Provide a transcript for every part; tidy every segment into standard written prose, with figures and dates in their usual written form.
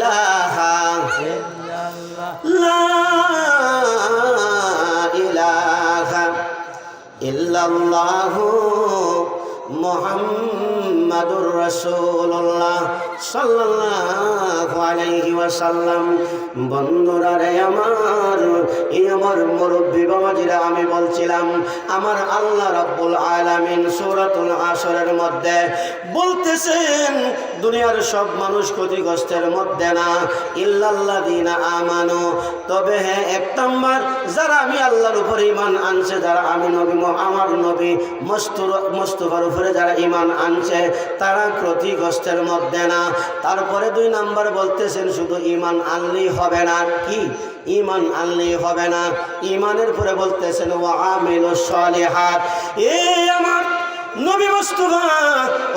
ইলাহা লা ইলাহা ইল্লাল্লাহু মুহাম্মাদুর রাসূলুল্লাহ সাল্লাল্লাহু আলাইহি ওয়াসাল্লাম। বন্ধুরা রে আমার মুরব্বী বাবাজিরা, আমি বলছিলাম আমার আল্লাহ রাব্বুল আলামিন সূরাতুল আসরের মধ্যে বলতেছেন দুনিয়ার সব মানুষ ক্ষতিগ্রস্তের মধ্যে না, ইল্লাল্লাযীনা আমানু, তবে হ্যাঁ এক নাম্বার যারা আমি আল্লাহর উপরে ঈমান আনছে, যারা আমি নবী আমার নবী মুস্তাফার উপরে যারা ঈমান আনছে তারা ক্ষতিগ্রস্তের মধ্যে না। তারপরে 2 নাম্বার বলতেছেন শুধু ঈমান আনলেই হবে না, কি ঈমান আনলেই হবে না, ঈমানের পরে বলতেছেন ওয়া আমিলুস সালিহাত। এই আমার নবী মুস্তাফা,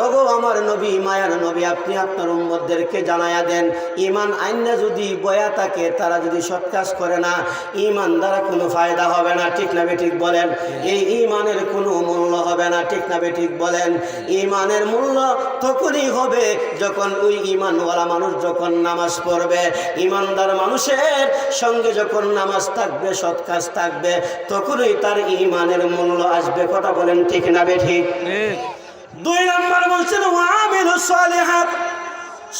ওগো আমার নবী, মায়ার নবী, আপনি আপনার উম্মতদেরকে জানায়া দেন ঈমান আইনা যদি বয়া থাকে, তারা যদি সৎ কাজ করে না, ঈমান দ্বারা কোনো ফায়দা হবে না, ঠিক না বেঠিক বলেন? এই ঈমানের কোনো মূল্য হবে না, ঠিক না বেঠিক বলেন? ঈমানের মূল্য তখনই হবে যখন ওই ঈমানওয়ালা মানুষ যখন নামাজ পড়বে, ঈমানদার মানুষের সঙ্গে যখন নামাজ থাকবে, সৎ কাজ থাকবে, তখনই তার ঈমানের মূল্য আসবে। কথা বলেন ঠিক না বেঠিক? 2 নাম্বার বলছেন ওয়া আমিলুস সালিহাত।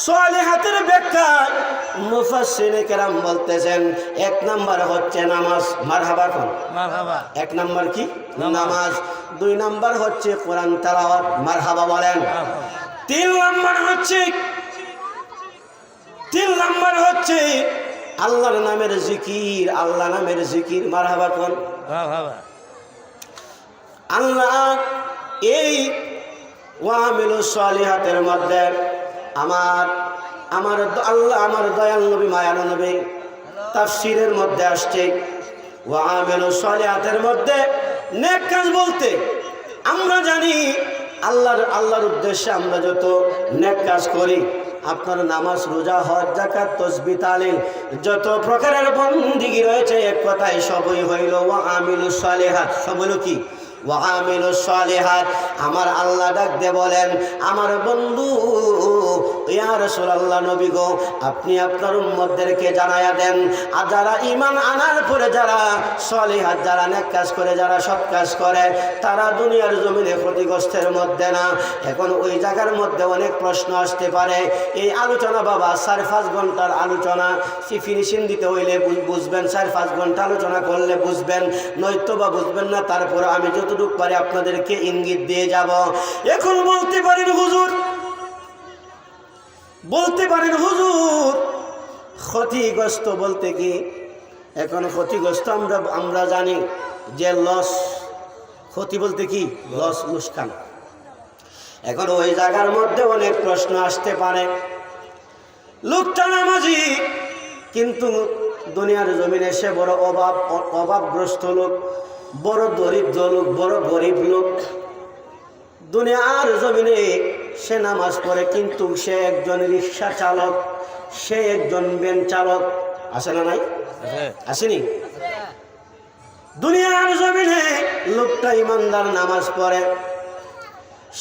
সালিহাতের ব্যাখ্যা মুফাসসিরিনে কেরাম বলতেছেন 1 নাম্বার হচ্ছে নামাজ। মারহাবা কোন? মারহাবা। 1 নাম্বার কি? নামাজ। 2 নাম্বার হচ্ছে কোরআন তেলাওয়াত। মারহাবা বলেন। 3 নাম্বার হচ্ছে আল্লাহর নামের জিকির, আল্লাহ নামের জিকির। মারহাবা কোন? মারহাবা। আল্লাহ এই ওয়া আমিলুস সালিহাতের মধ্যে আমার আল্লাহ আমার দয়াল নবী মায়ার নবী তাফসীরের মধ্যে আসছে ওয়া আমিলুস সালিহাতের মধ্যে নেক কাজ বলতে আমরা জানি আল্লাহর উদ্দেশ্যে আমরা যত নেক কাজ করি, আপনার নামাজ, রোজা, হজ, যাকাত, তাসবিহ, তাহলিল, যত প্রকারের বন্দেগী রয়েছে, এক কথায় সবই হইল ওয়া আমিলুস সালিহাত। সব হইল কি? ওয়া আমিলুস সালিহাত। আমার আল্লাহ ডাক দিয়ে বলেন আমার বন্ধু ইয়া রাসূলুল্লাহ, নবী গো, আপনি আপনার উম্মতদেরকে জানায়া দেন, আর যারা ঈমান আনার পরে যারা সালিহাত, যারা নেক কাজ করে, যারা সৎ কাজ করে, তারা দুনিয়ার জমিনে ক্ষতিগ্রস্তের মধ্যে না। এখন ওই জায়গার মধ্যে অনেক প্রশ্ন আসতে পারে। এই আলোচনা বাবা 4-5 ঘন্টার আলোচনা, ফিনিশিং দিতে হইলে বুঝবেন, 4-5 ঘন্টা আলোচনা করলে বুঝবেন, নয়তো বা বুঝবেন না। তারপর আমি যতটুকু পারি আপনাদেরকে ইঙ্গিত দিয়ে যাব। এখন বলতে পারেন হুজুর, ক্ষতিগ্রস্ত বলতে কি? এখন ক্ষতিগ্রস্ত আমরা জানি যে লস, ক্ষতি বলতে কি? লস, লোকসান। এখন ওই জায়গার মধ্যে অনেক প্রশ্ন আসতে পারে। লোকটা নামাজি কিন্তু দুনিয়ার জমিনে সে বড় অভাবগ্রস্ত লোক, বড় দরিদ্র লোক, বড় গরিব লোক। দুনিয়ার জমিনে সে নামাজ পড়ে কিন্তু সে একজন রিক্সা চালক, সে একজন ভ্যান চালক। আছে না নাই? আসেনি? দুনিয়ার জমিনে লোকটা ইমানদার, নামাজ পড়ে,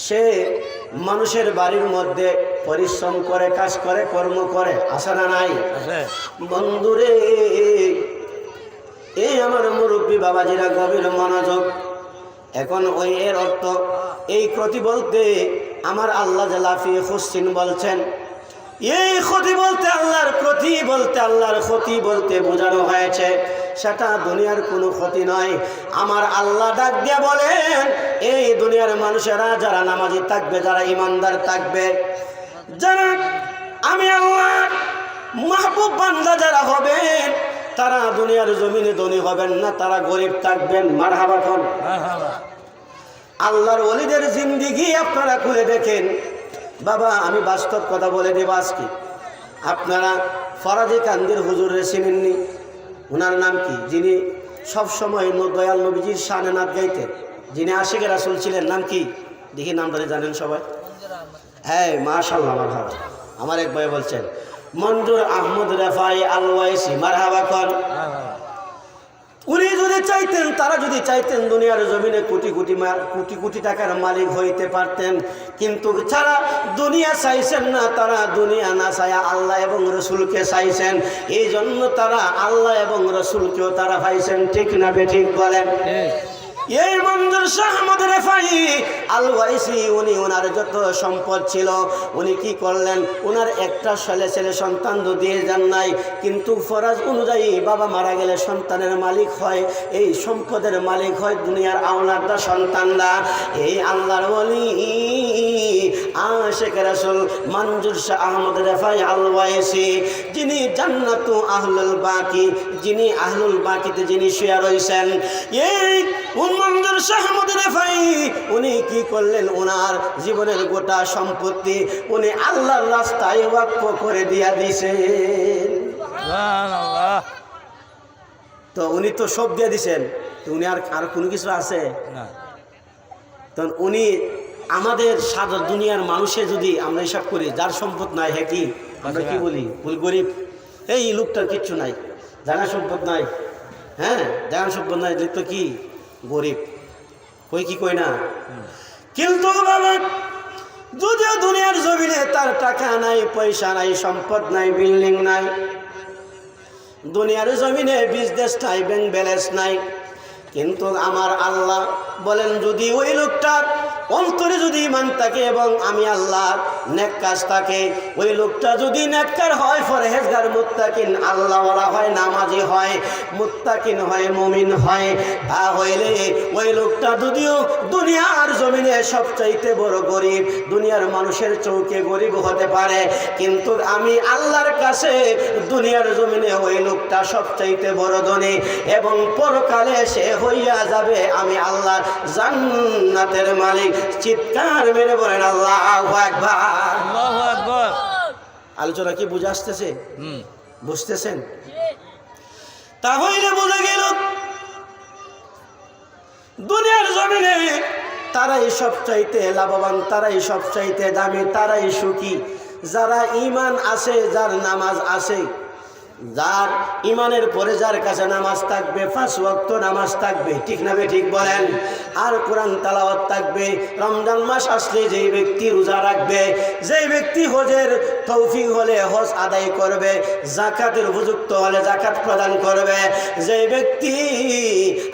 সে মানুষের বাড়ির মধ্যে পরিশ্রম করে, কাজ করে, কর্ম করে। আছে না নাই? বন্ধুরে, এই আমার মুরব্বী বাবাজিরা গভীর মনোযোগ। এখন ওই এর অর্থ এই ক্ষতি বলতে আমার আল্লাহ জালাফি হুসিন বলছেন, এই ক্ষতি বলতে আল্লাহর ক্ষতি বলতে, আল্লাহর ক্ষতি বলতে বোঝানো হয়েছে সেটা দুনিয়ার কোনো ক্ষতি নয়। আমার আল্লাহ ডাক দিয়ে বলেন এই দুনিয়ার মানুষেরা যারা নামাজি থাকবে, যারা ইমানদার থাকবে, যারা আমি আল্লাহ মাহবুব বান্দা যারা হবেন, তারা দুনিয়ার জমিনে ধনী হবেন না, তারা গরিব থাকবেন। মারহাবা কোন? আল্লাহর ওলিদের জিন্দেগি আপনারা খুলে দেখেন বাবা। আমি বাস্তব কথা বলে দেব আজকে। আপনারা ফরাজি কান্দির হুজুরে চিনেননি? ওনার নাম কি? যিনি সবসময় দয়াল নবীজির শানে নাত গাইতেন, যিনি আশিকের রাসূল ছিলেন। নাম কি? দেখি নামটা জানেন সবাই? হ্যাঁ, মাশাআল্লাহ, মারহাবা। আমার এক ভাই বলছেন মঞ্জুর আহমদ রেফাই আল ওয়াইসি। মারহাবা কোন? উনি যদি চাইতেন, তারা যদি চাইতেন দুনিয়ার জমিনে কোটি কোটি টাকার মালিক হইতে পারতেন, কিন্তু যারা দুনিয়া চাইছেন না, তারা দুনিয়া না চাইয়া আল্লাহ এবং রসুলকে চাইছেন। এই জন্য তারা আল্লাহ এবং রসুলকেও তারা পাইছেন। ঠিক না বেঠিক বলেন? এই মঞ্জুর শাহ আহমদ রেফাই আল ওয়াইসি, উনি ওনার যত সম্পদ ছিল উনি কি করলেন, ওনার একটা ছেলে সন্তান তো দিয়ে যান নাই, কিন্তু ফরজ অনুযায়ী বাবা মারা গেলে সন্তানের মালিক হয়, এই সম্পদের মালিক হয় দুনিয়ার আওলাদরা, সন্তানরা। এই আল্লাহর ওলি আশিক রাসূল মঞ্জুর শাহ আহমদ রেফাই আল ওয়াইসি, যিনি জান্নাতু আহলুল বাকি, যিনি আহলুল বাকিতে যিনি শুয়ে রয়েছেন, এই মঞ্জুর শাহ আহমদ রেফাই উনি কি করলেন, ওনার জীবনের গোটা সম্পত্তি উনি আল্লাহর রাস্তায় ওয়াকফ করে দিয়া দিয়েছেন। তো উনি তো সব দিয়ে দিয়েছেন, তো উনি আর কোনো কিছু আছে না? তখন উনি আমাদের সারা দুনিয়ার মানুষে যদি আমরা হিসাব করি, যার সম্পদ নাই, হ্যাঁ কি আমরা কি বলি, ভুল গরিব, এই লোকটার কিচ্ছু নাই, জানা সম্পদ নাই, হ্যাঁ জানা সম্পদ নাই, তো কি গরিব কই, কি কই না? কিন্তু বাবা যদিও দুনিয়ার জমিনে তার টাকা নাই, পয়সা নাই, সম্পদ নাই, বিল্ডিং নাই, দুনিয়ার জমিনে বিজনেস নাই, ব্যাংক ব্যালেন্স নাই, কিন্তু আমার আল্লাহ বলেন যদি ওই লোকটার অন্তরে যদি ঈমান থাকে এবং আমি আল্লাহর নেক কাজ থাকে, ওই লোকটা যদি নেককার হয়, পরহেজগার, মুত্তাকিন, আল্লাহওয়ালা হয়, নামাজি হয়, মুত্তাকিন হয়, মুমিন হয়, তাহলে ওই লোকটা যদিও দুনিয়ার জমিনে সবচাইতে বড় গরিব, দুনিয়ার মানুষের চৌকে গরিব হতে পারে, কিন্তু আমি আল্লাহর কাছে দুনিয়ার জমিনে ওই লোকটা সবচাইতে বড় ধনী, এবং পরকালে সে হইয়া যাবে আমি আল্লাহর জান্নাতের মালিক। চিৎকার মেরে বলেন আল্লাহু আকবার, আল্লাহু আকবার। আলোচনা কি বুঝে আসতেছে? বুঝতেছেন? তাহলে বোঝা গেল দুনিয়ার জমিনে তারাই সবচাইতে লাভবান, তারাই সবচাইতে দামি, তারাই সুখী যারা ঈমান আছে, যার নামাজ আছে, যার ইমানের পরে যার কাছে নামাজ থাকবে, 5 ওয়াক্ত নামাজ থাকবে, ঠিক না বে ঠিক বলেন, আর কোরআন তেলাওয়াত থাকবে, রমজান মাস আসলে যেই ব্যক্তি রোজা রাখবে, যেই ব্যক্তি হজের তৌফিক হলে হজ আদায় করবে, যাকাতের উপযুক্ত হলে যাকাত প্রদান করবে, যেই ব্যক্তি,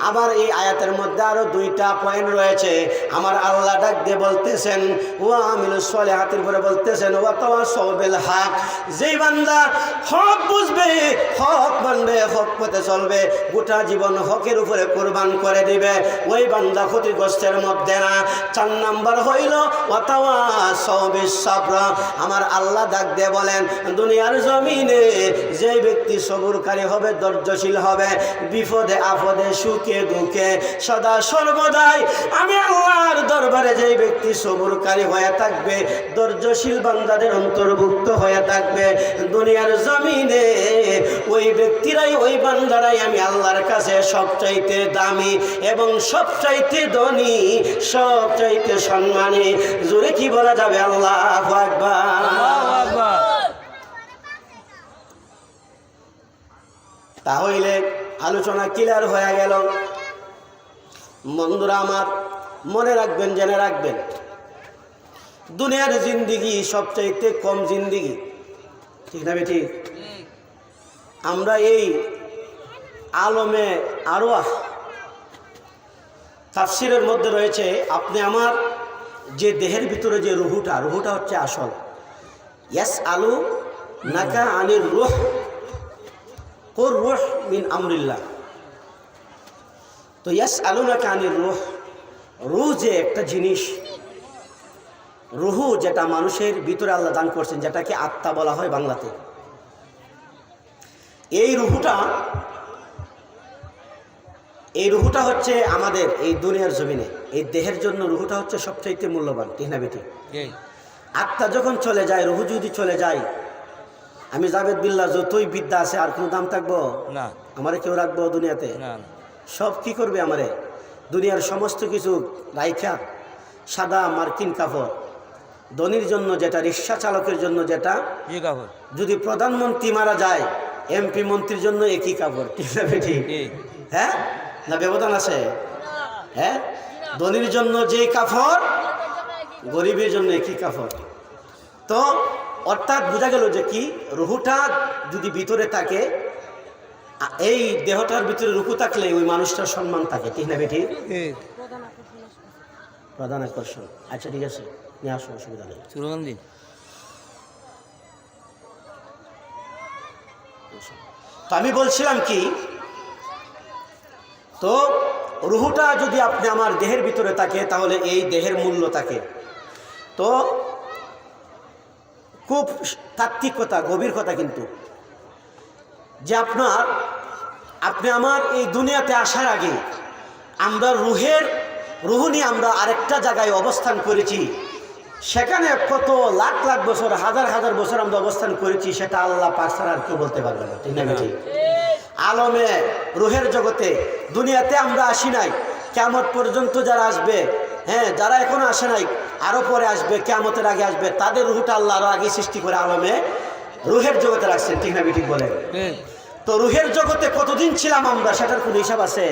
আবার এই আয়াতের মধ্যে আরো 2টা পয়েন্ট রয়েছে, আমার আল্লাহ ডাক দিয়ে বলতেছেন ওয়া আমিলুস সলিহাতের পরে বলতেছেন ওয়া তাওয়াসাউ বিল হক, যেই বান্দা হক বুঝবে, হক মানবে, হক পথে চলবে, গোটা জীবন হকের উপরে কোরবান করে দিবে, ওই বান্দা ক্ষতিগ্রস্তের মধ্যে না। 4 নাম্বার হইল ওয়াতাওয়াসাউ বিস সাবর, আমার আল্লাহ ডাক দিয়ে বলেন দুনিয়ার জমিনে যে ব্যক্তি সবুরকারী হবে, ধৈর্যশীল হবে, বিপদে আপদে সুখে দুঃখে সদা সর্বদাই আমি আল্লাহর দরবারে যে ব্যক্তি সবুরকারী হয়ে থাকবে, ধৈর্যশীল বান্দাদের অন্তর্ভুক্ত হয়ে থাকবে, দুনিয়ার জমিনে ওই ব্যক্তিরাই, ওই বান্দারাই আমি আল্লাহর কাছে সবচাইতে দামি এবং সবচাইতে ধনী, সবচাইতে সম্মানী। জোরে কি বলা যাবে? আল্লাহু আকবার, আল্লাহু আকবার। তাহলে আলোচনা ক্লিয়ার হয়ে গেল। বন্ধুরা আমার, মনে রাখবেন, জেনে রাখবেন, দুনিয়ার জিন্দিগি সবচাইতে কম জিন্দিগি, ঠিক না বেটি? আমরা এই আলমে আরওয়াহ তাফসীরের মধ্যে রয়েছে, আপনি আমার যে দেহের ভিতরে যে রুহুটা হচ্ছে আসল। ইয়াস আলু নাকা আনির রুহ, কুর রুহ মিন আমরিল্লাহ। তো ইয়াস আলু নাকা আনির রুহ, রুহ যে একটা জিনিস, রুহু যেটা মানুষের ভিতরে আল্লাহ দান করছেন, যেটাকে আত্মা বলা হয় বাংলাতে, এই রুহুটা হচ্ছে আমাদের এই দুনিয়ার জমিনে এই দেহের জন্য রুহুটা হচ্ছে সবচাইতে মূল্যবান, ঠিক না বেটি? আত্মা যখন চলে যায়, রুহু যদি চলে যায়, আমি জাবেদ বিল্লাহ যতই বিদ্যা আছে আর কোনো দাম থাকবো না? আমারে কেউ রাখবো দুনিয়াতে? সব কি করবে আমারে? দুনিয়ার সমস্ত কিছু রাইখা সাদা মার্কিন কাপড়, ধনীর জন্য যেটা, রিক্সা চালকের জন্য যেটা, যদি প্রধানমন্ত্রী মারা যায় এমপি মন্ত্রীর জন্য একই কাপড়, ঠিক না ঠিক? হ্যাঁ, না ব্যবধান আছে? হ্যাঁ, ধনীর জন্য যেই কাপড়, গরিবের জন্য একই কাপড়। তো অর্থাৎ বোঝা গেল যে কি, রুহুটা যদি ভিতরে থাকে, এই দেহটার ভিতরে রুহু থাকলে ওই মানুষটার সম্মান থাকে, ঠিক না বেটি? প্রধান আকর্ষণ। আচ্ছা ঠিক আছে, নিয়ে আসো, অসুবিধা নেই। তো আমি বলছিলাম কি, তো রুহুটা যদি আপনি আমার দেহের ভিতরে থাকে তাহলে এই দেহের মূল্য থাকে। তো খুব তাত্ত্বিক কথা, গভীর কথা কিন্তু, যে আপনি আমার এই দুনিয়াতে আসার আগে আমরা রুহু নিয়ে আমরা আরেকটা জায়গায় অবস্থান করেছি। সেখানে কত লাখ লাখ বছর, হাজার হাজার বছর আমরা অবস্থান করেছি, সেটা আল্লাহ পাক ছাড়া আর কেউ বলতে পারবে না, ঠিক না ঠিক? আলমে রুহের জগতে দুনিয়াতে আমরা আসি নাই, কিয়ামত পর্যন্ত যারা আসবে, হ্যাঁ, যারা এখনো আসে নাই আরো পরে আসবে, কিয়ামতের আগে আসবে, তাদের রুহটা আল্লাহ আরো আগে সৃষ্টি করে আলমে রুহের জগতে রাখছেন, ঠিক না ঠিক বলে? তো রুহের জগতে কতদিন ছিলাম আমরা, সেটার কোনো হিসাব আছে?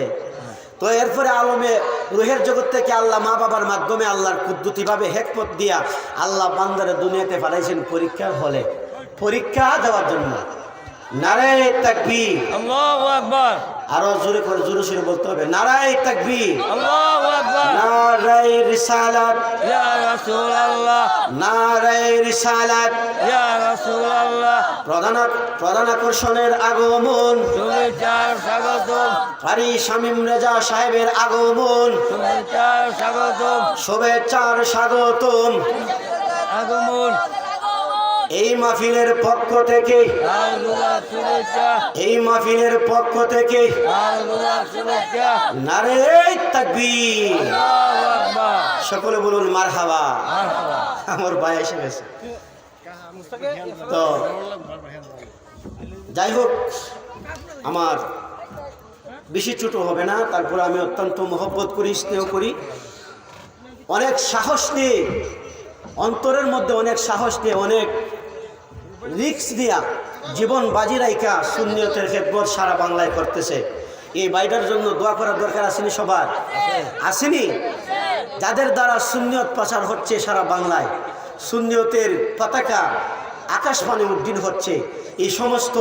তো এরপরে আলমে রুহের জগৎ থেকে আল্লাহ মা বাবার মাধ্যমে আল্লাহর কুদ্দুতিভাবে হেকমত দিয়া আল্লাহ বান্দারে দুনিয়াতে পাঠাইছেন পরীক্ষার হলে, পরীক্ষা দেওয়ার জন্য। নারায়ে তাকবীর, আল্লাহু আকবার। আরো জোরে করে, জোরে সোরে বলতে হবে, নারায়ে তাকবীর, আল্লাহু আকবার। নারায়ে রিসালাত, ইয়া রাসূলুল্লাহ, নারায়ে রিসালাত, ইয়া রাসূলুল্লাহ। প্রধান আকর্ষণের আগমন, শুভেচ্ছা স্বাগতম। কারি শামীম রেজা সাহেবের আগমন, শুভেচ্ছা স্বাগতম, শুভেচ্ছার স্বাগতম, আগমন। এই মাহফিলের পক্ষ থেকে, এই মাহফিলের পক্ষ থেকে নারে তাকবীর, সকলে বলুন মারহাবা। আমার ভাই এসে গেছে। তো যাই হোক, আমার বেশি ছোট হবে না, তারপরে আমি অত্যন্ত মহব্বত করি, স্নেহ করি, অনেক সাহস নিয়ে, অন্তরের মধ্যে অনেক সাহস নিয়ে, অনেক রিক্স দিয়া, জীবন বাজি রাইখা সুন্নিয়তের খেদমত সারা বাংলায় করতেছে। এই বাইটার জন্য দোয়া করার দরকার আসেনি? সবার আসেনি? যাদের দ্বারা সুন্নিয়ত প্রচার হচ্ছে সারা বাংলায়, সুন্নিয়তের পতাকা আকাশবাণী উড্ডীন হচ্ছে, এই সমস্ত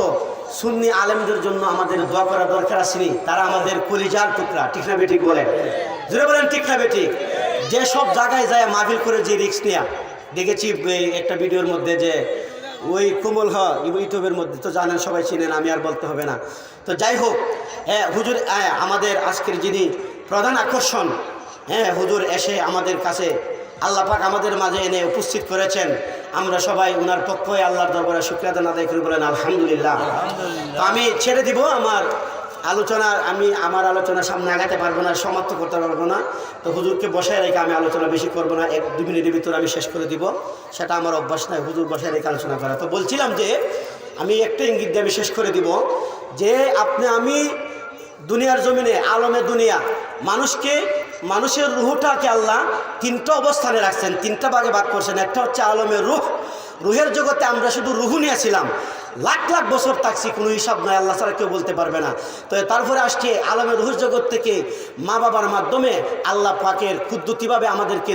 সুন্নি আলেমদের জন্য আমাদের দোয়া করার দরকার আসেনি? তারা আমাদের কলিজার টুকরা, ঠিক না বেঠিক বলেন? জোরে বলেন ঠিক না বেঠিক? যে সব জায়গায় যায় মাহফিল করে যে রিক্স নেয়া, দেখেছি একটা ভিডিওর মধ্যে, যে ওই কোমল ইউটিউবের মধ্যে, তো জানেন, সবাই চিনেন, আমি আর বলতে হবে না। তো যাই হোক, হ্যাঁ হুজুর, আমাদের আজকের যিনি প্রধান আকর্ষণ, হ্যাঁ হুজুর এসে আমাদের কাছে আল্লাহ পাক আমাদের মাঝে এনে উপস্থিত করেছেন। আমরা সবাই ওনার পক্ষে আল্লাহর দরবারে শুকরিয়া আদায় করে বলেন আলহামদুলিল্লাহ। তো আমি ছেড়ে দিব আমার আলোচনা, আমি আমার আলোচনা সামনে আগাতে পারবো না, সমাপ্ত করতে পারবো না। তো হুজুরকে বসায় রেখে আমি আলোচনা বেশি করবো না, 1-2 মিনিটের ভিতরে আমি শেষ করে দিব, সেটা আমার অভ্যাস নয় হুজুর বসায় রেখে আলোচনা করা। তো বলছিলাম যে আমি একটা ইঙ্গিত দিয়ে আমি শেষ করে দিব, যে আমি দুনিয়ার জমিনে, আলমে দুনিয়া, মানুষের রুহটাকে আল্লাহ 3টা অবস্থানে রাখছেন, 3টা ভাগে ভাগ করছেন। একটা হচ্ছে আলমের রুহ, রুহের জগতে আমরা শুধু রুহু নিয়েছিলাম, লাখ লাখ বছর থাকছি, কোনো হিসাব নয়, আল্লাহ ছাড়া কেউ বলতে পারবে না। তো তারপরে আসছে আলমের রুহের জগৎ থেকে মা বাবার মাধ্যমে আল্লাহ পাকের কুদ্দুতিভাবে আমাদেরকে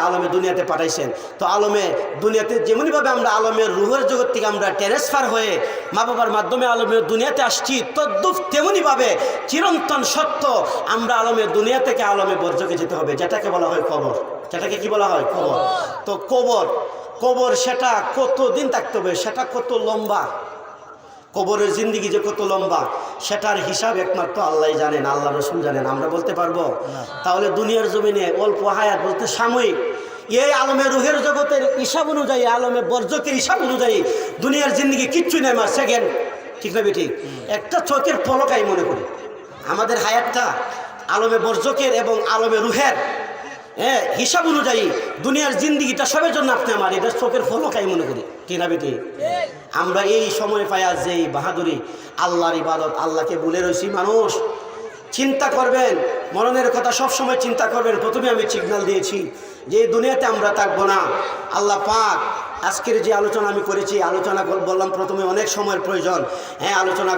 আলমে দুনিয়াতে পাঠাইছেন। তো আলমে দুনিয়াতে যেমনইভাবে আমরা আলমের রুহের জগৎ থেকে আমরা ট্রান্সফার হয়ে মা বাবার মাধ্যমে আলমের দুনিয়াতে আসছি, তদ্রুপ তেমনইভাবে চিরন্তন সত্য আমরা আলমের দুনিয়া থেকে আলমে বর্জকে যেতে হবে, যেটাকে বলা হয় কবর। যেটাকে কি বলা হয়? কবর। তো কবর সেটা কতদিন থাকতে হবে, সেটা কত লম্বা, কবরের জিন্দিগি যে কত লম্বা, সেটার হিসাব একমাত্র আল্লাহ জানেন, আল্লাহ রসুল জানেন, আমরা বলতে পারবো? তাহলে দুনিয়ার জমিনে অল্প হায়াত বলতে সাময়িক, এই আলমে রুহের জগতের হিসাব অনুযায়ী, আলমে বর্জকের হিসাব অনুযায়ী দুনিয়ার জিন্দিগি কিচ্ছু নেই, মাস সেকেন্ড, ঠিক না ঠিক? একটা চোখের পলকাই মনে করি আমাদের হায়াতটা আলমে বর্জকের এবং আলমে রুহের হিসাব অনুযায়ী দুনিয়ার জিন্দিগিটা সবের জন্য আপনি আমার এটা চোখের ফলকাই মনে করি, ঠিক না বেটি? আমরা এই সময় পাইয়া যে বাহাদুরি, আল্লাহর ইবাদত, আল্লাহকে ভুলে রয়েছি। মানুষ চিন্তা করবেন, মরণের কথা সব সময় চিন্তা করবেন। প্রথমে আমি সিগন্যাল দিয়েছি যে এই দুনিয়াতে আমরা থাকবো না, আল্লাহ পাক আজকের যে আলোচনা আমি করেছি, আলোচনা বললাম প্রথমে অনেক সময়ের প্রয়োজন। হ্যাঁ, আলোচনা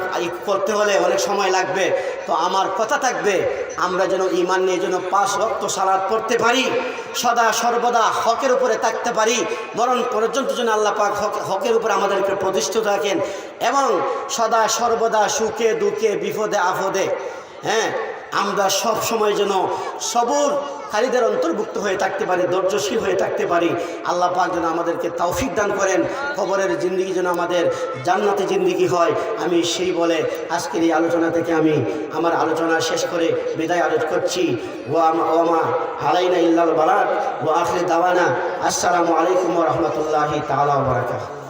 করতে হলে অনেক সময় লাগবে। তো আমার কথা থাকবে, আমরা যেন ঈমান নিয়ে যেন 5 ওয়াক্ত সালাত পড়তে পারি, সদা সর্বদা হকের উপরে থাকতে পারি, মরণ পর্যন্ত যেন আল্লাহ পাক হকের উপরে আমাদেরকে প্রতিষ্ঠিত রাখেন, এবং সদা সর্বদা সুখে দুঃখে বিপদে আপদে, হ্যাঁ, আমরা সব সময় যেন সবরকারীদের অন্তর্ভুক্ত হয়ে থাকতে পারি, ধৈর্যশীল হয়ে থাকতে পারি। আল্লাহ পাক যেন আমাদেরকে তৌফিক দান করেন, কবরের জিন্দেগি যেন আমাদের জান্নাতি জিন্দেগি হয়। আমি সেই বলে আজকের এই আলোচনা থেকে আমি আমার আলোচনা শেষ করে বিদায় আলোচনা করছি। ওয়ামা আলাইনা ইল্লাল বালাগ ওয়া আখির দাওয়ানা আসসালামু আলাইকুম ওয়া রাহমাতুল্লাহি তাআলা ওয়া বারাকাতুহু।